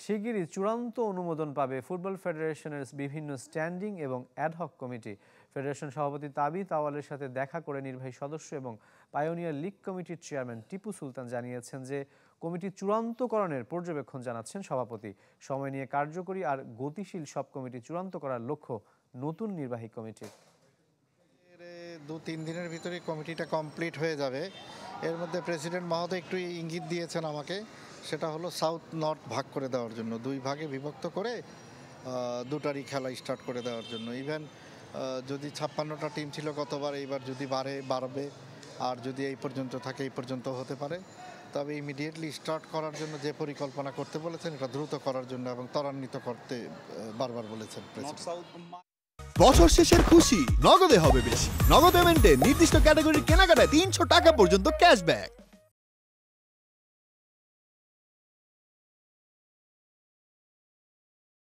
শিগগিরই চূড়ান্ত অনুমোদন পাবে ফুটবল ফেডারেশনের বিভিন্ন স্ট্যান্ডিং এবং অ্যাডহক কমিটি। ফেডারেশন সভাপতি তাবিথ আওয়ালের সাথে দেখা করে নির্বাহী সদস্য এবং পাইওনিয়ার লীগ কমিটির চেয়ারম্যান টিপু সুলতান জানিয়েছেন যে কমিটি চূড়ান্তকরণের পর্যবেক্ষণ জানাচ্ছেন সভাপতি। সময় নিয়ে কার্যকরী আর গতিশীল সব কমিটি চূড়ান্ত করার লক্ষ্য নতুন নির্বাহী কমিটির। 2-3 দিনের ভিতরে কমিটিটা কমপ্লিট হয়ে যাবে। এর মধ্যে প্রেসিডেন্ট মহোদয় একটু ইঙ্গিত দিয়েছেন আমাকে, সেটা হলো সাউথ নর্থ ভাগ করে দেওয়ার জন্য, 2 ভাগে বিভক্ত করে দুটারই খেলা স্টার্ট করে দেওয়ার জন্য। ইভেন যদি 56টা টিম ছিল গতবার, এইবার যদি বাড়বে, আর যদি এই পর্যন্ত থাকে এই পর্যন্ত হতে পারে। তবে ইমিডিয়েটলি স্টার্ট করার জন্য যে পরিকল্পনা করতে বলেছেন, এটা দ্রুত করার জন্য এবং ত্বরান্বিত করতে বারবার বলেছেন প্রেসিডেন্ট। বছর শেষের খুশি নগদে হবে বেশি। নগদ পেমেন্টে নির্দিষ্ট ক্যাটাগরির কেনাকাটায় 300 টাকা পর্যন্ত ক্যাশব্যাক।